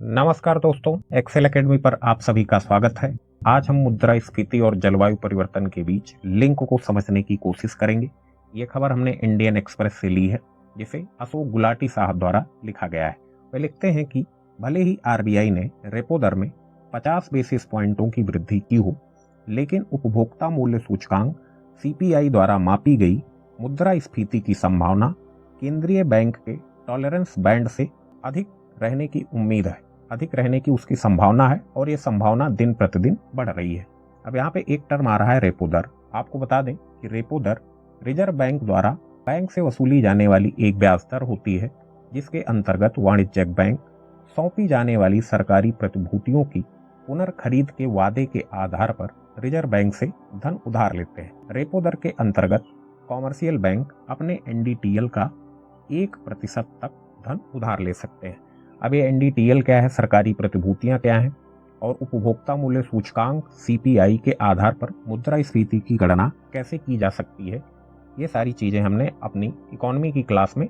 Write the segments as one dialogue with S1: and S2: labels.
S1: नमस्कार दोस्तों, Excel academy पर आप सभी का स्वागत है। आज हम मुद्रास्फीति और जलवायु परिवर्तन के बीच लिंक को समझने की कोशिश करेंगे। ये खबर हमने इंडियन एक्सप्रेस से ली है, जिसे अशोक गुलाटी साहब द्वारा लिखा गया है। वे लिखते हैं कि भले ही आरबीआई ने रेपो दर में 50 बेसिस पॉइंटों की वृद्धि की हो, लेकिन उपभोक्ता मूल्य सूचकांक सीपीआई द्वारा मापी गई मुद्रास्फीति की संभावना केंद्रीय बैंक के टॉलरेंस बैंड से अधिक रहने की उम्मीद है, अधिक रहने की उसकी संभावना है, और ये संभावना दिन प्रतिदिन बढ़ रही है। अब यहाँ पे एक टर्म आ रहा है रेपो दर। आपको बता दें कि रेपो दर रिजर्व बैंक द्वारा बैंक से वसूली जाने वाली एक ब्याज दर होती है, जिसके अंतर्गत वाणिज्यिक बैंक सौंपी जाने वाली सरकारी प्रतिभूतियों की पुनर्खरीद के वादे के आधार पर रिजर्व बैंक से धन उधार लेते हैं। रेपो दर के अंतर्गत कॉमर्शियल बैंक अपने एनडीटीएल का 1% तक धन उधार ले सकते हैं। अब ये एनडीटीएल क्या है, सरकारी प्रतिभूतियां क्या हैं, और उपभोक्ता मूल्य सूचकांक सीपीआई के आधार पर मुद्रास्फीति की गणना कैसे की जा सकती है, ये सारी चीज़ें हमने अपनी इकोनॉमी की क्लास में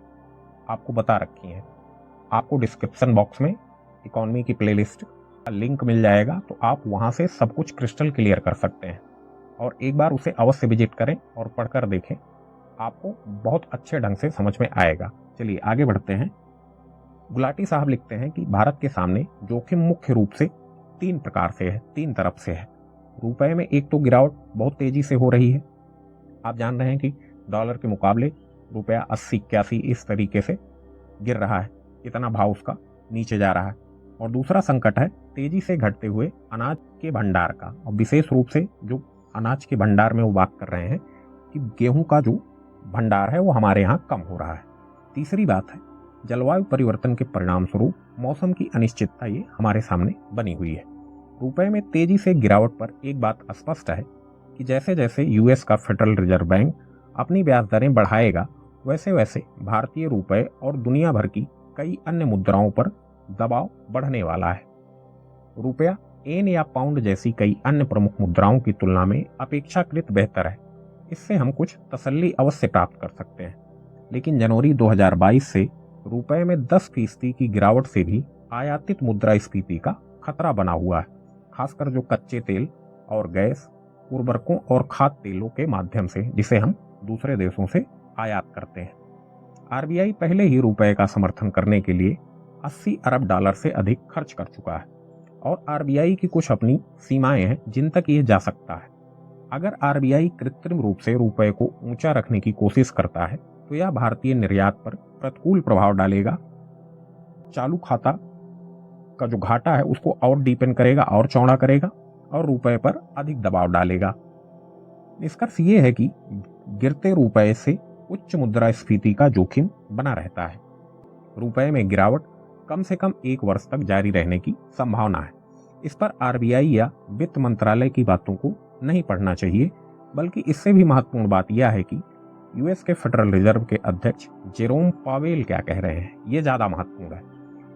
S1: आपको बता रखी हैं। आपको डिस्क्रिप्शन बॉक्स में इकोनॉमी की प्लेलिस्ट का लिंक मिल जाएगा, तो आप वहाँ से सब कुछ क्रिस्टल क्लियर कर सकते हैं, और एक बार उसे अवश्य विजिट करें और पढ़कर देखें, आपको बहुत अच्छे ढंग से समझ में आएगा। चलिए आगे बढ़ते हैं। गुलाटी साहब लिखते हैं कि भारत के सामने जोखिम मुख्य रूप से 3 प्रकार से है, 3 तरफ से है। रुपए में एक तो गिरावट बहुत तेजी से हो रही है। आप जान रहे हैं कि डॉलर के मुकाबले रुपया 80-81 इस तरीके से गिर रहा है, इतना भाव उसका नीचे जा रहा है। और दूसरा संकट है तेजी से घटते हुए अनाज के भंडार का, और विशेष रूप से जो अनाज के भंडार में वो बात कर रहे हैं कि गेहूं का जो भंडार है वो हमारे यहाँ कम हो रहा है। तीसरी बात है जलवायु परिवर्तन के परिणाम स्वरूप मौसम की अनिश्चितता, ये हमारे सामने बनी हुई है। रुपए में तेजी से गिरावट पर एक बात स्पष्ट है कि जैसे जैसे यूएस का फेडरल रिजर्व बैंक अपनी ब्याज दरें बढ़ाएगा, वैसे वैसे भारतीय रुपए और दुनिया भर की कई अन्य मुद्राओं पर दबाव बढ़ने वाला है। रुपया, येन या पाउंड जैसी कई अन्य प्रमुख मुद्राओं की तुलना में अपेक्षाकृत बेहतर है। इससे हम कुछ तसल्ली अवश्य प्राप्त कर सकते हैं, लेकिन जनवरी 2022 से रुपए में 10% की गिरावट से भी आयातित मुद्रास्फीति का खतरा बना हुआ है, खासकर जो कच्चे तेल और गैस, उर्वरकों और खाद्य तेलों के माध्यम से, जिसे हम दूसरे देशों से आयात करते हैं। आरबीआई पहले ही रुपए का समर्थन करने के लिए 80 अरब डॉलर से अधिक खर्च कर चुका है, और आरबीआई की कुछ अपनी सीमाएं हैं जिन तक ये जा सकता है। अगर आरबीआई कृत्रिम रूप से रुपए को ऊंचा रखने की कोशिश करता है, तो यह भारतीय निर्यात पर प्रतिकूल प्रभाव डालेगा, चालू खाता का जो घाटा है उसको और डीपन करेगा और चौड़ा करेगा, और रुपए पर अधिक दबाव डालेगा। निष्कर्ष ये है कि गिरते रुपए से उच्च मुद्रास्फीति का जोखिम बना रहता है। रुपए में गिरावट कम से कम 1 वर्ष तक जारी रहने की संभावना है। इस पर आरबीआई या वित्त मंत्रालय की बातों को नहीं पढ़ना चाहिए, बल्कि इससे भी महत्वपूर्ण बात यह है कि यूएस के फेडरल रिजर्व के अध्यक्ष जेरोम पावेल क्या कह रहे हैं, ये ज्यादा महत्वपूर्ण है।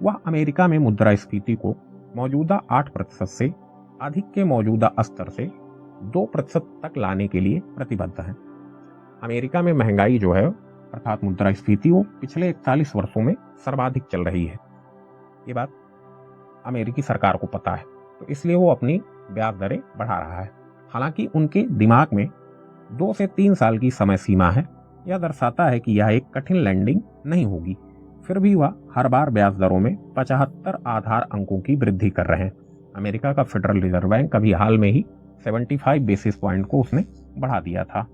S1: वह अमेरिका में मुद्रास्फीति को मौजूदा 8% से अधिक के मौजूदा स्तर से 2% तक लाने के लिए प्रतिबद्ध है। अमेरिका में महंगाई जो है, अर्थात मुद्रास्फीति, वो पिछले 41 वर्षों में सर्वाधिक चल रही है। ये बात अमेरिकी सरकार को पता है, तो इसलिए वो अपनी ब्याज दरें बढ़ा रहा है। हालांकि उनके दिमाग में 2 से 3 साल की समय सीमा है। यह दर्शाता है कि यह एक कठिन लैंडिंग नहीं होगी। फिर भी वह हर बार ब्याज दरों में 75 आधार अंकों की वृद्धि कर रहे हैं। अमेरिका का फेडरल रिजर्व बैंक अभी हाल में ही 75 बेसिस पॉइंट को उसने बढ़ा दिया था।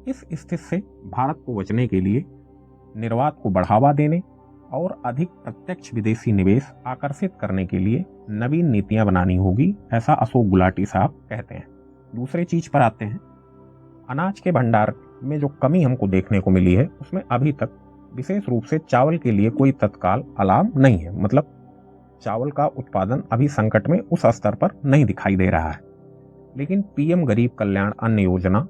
S1: इस स्थिति से भारत को बचने के लिए निर्यात को बढ़ावा देने और अधिक प्रत्यक्ष विदेशी निवेश आकर्षित करने के लिए नवीन नीतियां बनानी होगी, ऐसा अशोक गुलाटी साहब कहते हैं। दूसरी चीज पर आते हैं। अनाज के भंडार में जो कमी हमको देखने को मिली है, उसमें अभी तक विशेष रूप से चावल के लिए कोई तत्काल अलार्म नहीं है। मतलब चावल का उत्पादन अभी संकट में उस स्तर पर नहीं दिखाई दे रहा है। लेकिन पीएम गरीब कल्याण अन्न योजना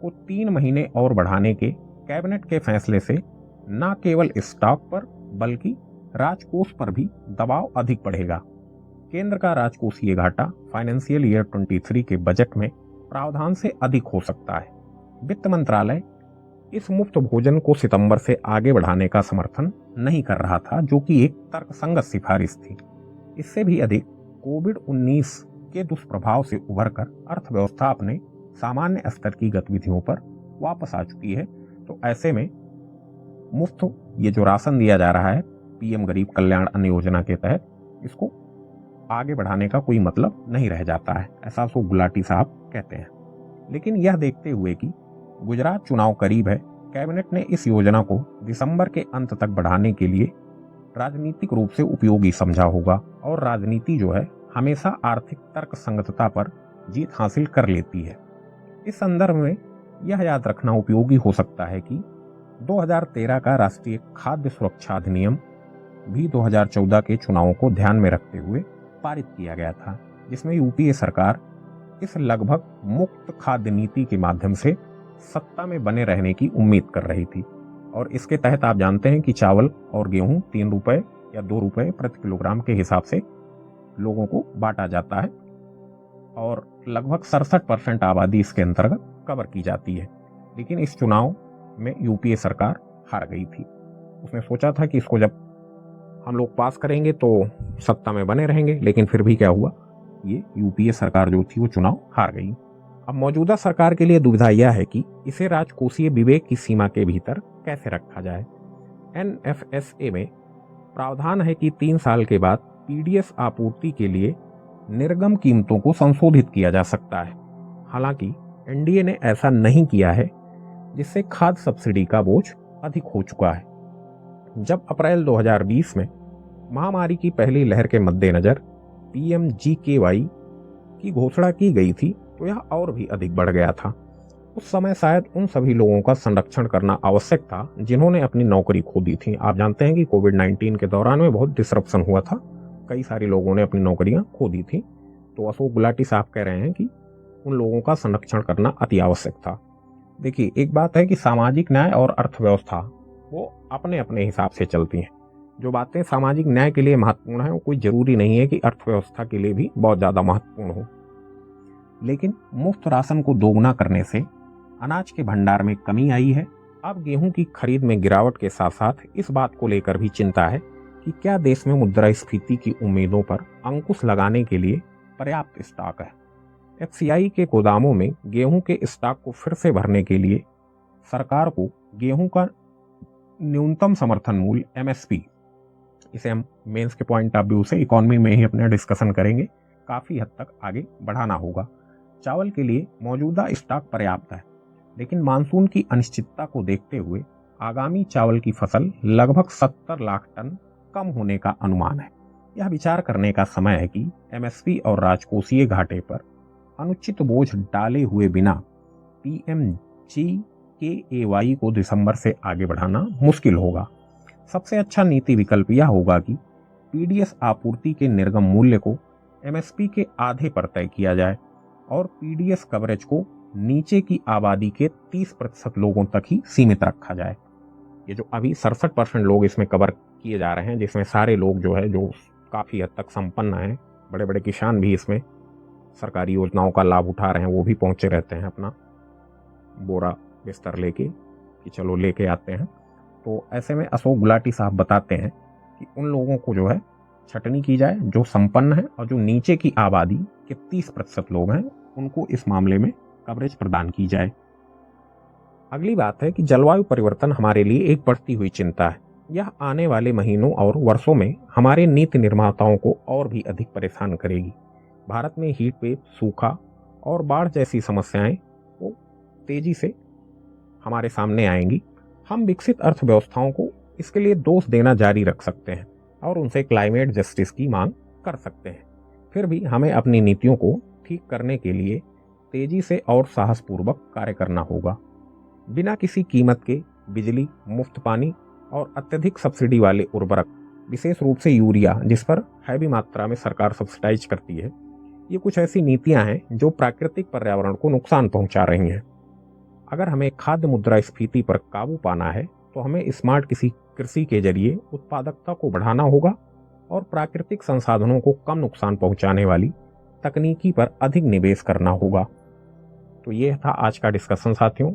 S1: को 3 महीने और बढ़ाने के कैबिनेट के फैसले से न केवल स्टॉक पर बल्कि राजकोष पर भी दबाव अधिक बढ़ेगा। केंद्र का राजकोषीय घाटा फाइनेंशियल ईयर 23 के बजट में प्रावधान से अधिक हो सकता है। वित्त मंत्रालय इस मुफ्त भोजन को सितंबर से आगे बढ़ाने का समर्थन नहीं कर रहा था, जो कि एक तर्कसंगत सिफारिश थी। इससे भी अधिक कोविड-19 के दुष्प्रभाव से उभरकर अर्थव्यवस्था अपने सामान्य स्तर की गतिविधियों पर वापस आ चुकी है। तो ऐसे में मुफ्त ये जो राशन दिया जा रहा है पीएम गरीब कल्याण अन्न योजना के तहत, इसको आगे बढ़ाने का कोई मतलब नहीं रह जाता है, ऐसा सो गुलाटी साहब कहते हैं। लेकिन यह देखते हुए कि गुजरात चुनाव करीब है, कैबिनेट ने इस योजना को दिसंबर के अंत तक बढ़ाने के लिए राजनीतिक रूप से उपयोगी समझा होगा। और राजनीति जो है हमेशा आर्थिक तर्क संगतता पर जीत हासिल कर लेती है। इस संदर्भ में यह याद रखना उपयोगी हो सकता है कि 2013 का राष्ट्रीय खाद्य सुरक्षा अधिनियम भी 2014 के चुनावों को ध्यान में रखते हुए पारित किया गया था, जिसमें यूपीए सरकार इस लगभग मुक्त खाद्य नीति के माध्यम से सत्ता में बने रहने की उम्मीद कर रही थी। और इसके तहत आप जानते हैं कि चावल और गेहूं 3 रुपए या 2 रुपए प्रति किलोग्राम के हिसाब से लोगों को बांटा जाता है और लगभग 67% आबादी इसके अंतर्गत कवर की जाती है। लेकिन इस चुनाव में यूपीए सरकार हार गई थी। उसने सोचा था कि इसको जब हम लोग पास करेंगे तो सत्ता में बने रहेंगे, लेकिन फिर भी क्या हुआ, ये यूपीए सरकार जो थी वो चुनाव हार गई। अब मौजूदा सरकार के लिए दुविधा यह है कि इसे राजकोषीय विवेक की सीमा के भीतर कैसे रखा जाए। एनएफएसए में प्रावधान है कि 3 साल के बाद पीडीएस आपूर्ति के लिए निर्गम कीमतों को संशोधित किया जा सकता है। हालांकि एनडीए ने ऐसा नहीं किया है, जिससे खाद्य सब्सिडी का बोझ अधिक हो चुका है। जब अप्रैल 2020 में महामारी की पहली लहर के मद्देनजर पीएमजीकेवाई की घोषणा की गई थी तो यह और भी अधिक बढ़ गया था। उस समय शायद उन सभी लोगों का संरक्षण करना आवश्यक था जिन्होंने अपनी नौकरी खो दी थी। आप जानते हैं कि कोविड-19 के दौरान में बहुत डिसरप्शन हुआ था, कई सारे लोगों ने अपनी नौकरियां खो दी थी। तो अशोक गुलाटी साहब कह रहे हैं कि उन लोगों का संरक्षण करना अति आवश्यक था। देखिए, एक बात है कि सामाजिक न्याय और अर्थव्यवस्था वो अपने अपने हिसाब से चलती हैं। जो बातें सामाजिक न्याय के लिए महत्वपूर्ण है वो कोई जरूरी नहीं है कि अर्थव्यवस्था के लिए भी बहुत ज्यादा महत्वपूर्ण हो। लेकिन मुफ्त राशन को दोगुना करने से अनाज के भंडार में कमी आई है। अब गेहूं की खरीद में गिरावट के साथ साथ इस बात को लेकर भी चिंता है कि क्या देश में मुद्रास्फीति की उम्मीदों पर अंकुश लगाने के लिए पर्याप्त स्टॉक है। एफसीआई के गोदामों में गेहूं के स्टॉक को फिर से भरने के लिए सरकार को गेहूं का न्यूनतम समर्थन मूल्य एमएसपी, इसे हम मेंस के पॉइंट ऑफ व्यू से इकोनॉमी में ही अपने डिस्कशन करेंगे, काफी हद तक आगे बढ़ाना होगा। चावल के लिए मौजूदा स्टॉक पर्याप्त है, लेकिन मानसून की अनिश्चितता को देखते हुए आगामी चावल की फसल लगभग 70 लाख टन कम होने का अनुमान है। यह विचार करने का समय है कि एमएसपी और राजकोषीय घाटे पर अनुचित बोझ डाले हुए बिना पीएमजीकेवाई को दिसंबर से आगे बढ़ाना मुश्किल होगा। सबसे अच्छा नीति विकल्प यह होगा कि पीडीएस आपूर्ति के निर्गम मूल्य को एमएसपी के आधे पर तय किया जाए और पीडीएस कवरेज को नीचे की आबादी के 30% लोगों तक ही सीमित रखा जाए। ये जो अभी 67% लोग इसमें कवर किए जा रहे हैं, जिसमें सारे लोग जो है जो काफ़ी हद तक संपन्न हैं, बड़े बड़े किसान भी इसमें सरकारी योजनाओं का लाभ उठा रहे हैं, वो भी पहुंचे रहते हैं अपना बोरा बिस्तर लेके कि चलो लेके आते हैं। तो ऐसे में अशोक गुलाटी साहब बताते हैं कि उन लोगों को जो है छटनी की जाए जो संपन्न है, और जो नीचे की आबादी के 30% लोग हैं उनको इस मामले में कवरेज प्रदान की जाए। अगली बात है कि जलवायु परिवर्तन हमारे लिए एक बढ़ती हुई चिंता है। यह आने वाले महीनों और वर्षों में हमारे नीति निर्माताओं को और भी अधिक परेशान करेगी। भारत में हीट वेव, सूखा और बाढ़ जैसी समस्याएं वो तेजी से हमारे सामने आएंगी। हम विकसित अर्थव्यवस्थाओं को इसके लिए दोष देना जारी रख सकते हैं और उनसे क्लाइमेट जस्टिस की मांग कर सकते हैं। फिर भी हमें अपनी नीतियों को ठीक करने के लिए तेजी से और साहसपूर्वक कार्य करना होगा। बिना किसी कीमत के बिजली, मुफ्त पानी और अत्यधिक सब्सिडी वाले उर्वरक, विशेष रूप से यूरिया जिस पर हैवी मात्रा में सरकार सब्सिडाइज करती है, ये कुछ ऐसी नीतियां हैं जो प्राकृतिक पर्यावरण को नुकसान पहुंचा रही हैं। अगर हमें खाद्य मुद्रास्फीति पर काबू पाना है तो हमें स्मार्ट कृषि के जरिए उत्पादकता को बढ़ाना होगा और प्राकृतिक संसाधनों को कम नुकसान पहुंचाने वाली तकनीकी पर अधिक निवेश करना होगा। तो ये था आज का डिस्कशन साथियों।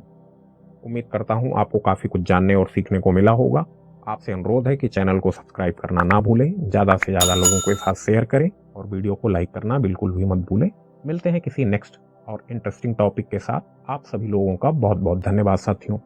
S1: उम्मीद करता हूं आपको काफ़ी कुछ जानने और सीखने को मिला होगा। आपसे अनुरोध है कि चैनल को सब्सक्राइब करना ना भूलें, ज़्यादा से ज़्यादा लोगों के साथ शेयर करें और वीडियो को लाइक करना बिल्कुल भी मत भूलें। मिलते हैं किसी नेक्स्ट और इंटरेस्टिंग टॉपिक के साथ। आप सभी लोगों का बहुत बहुत धन्यवाद साथियों।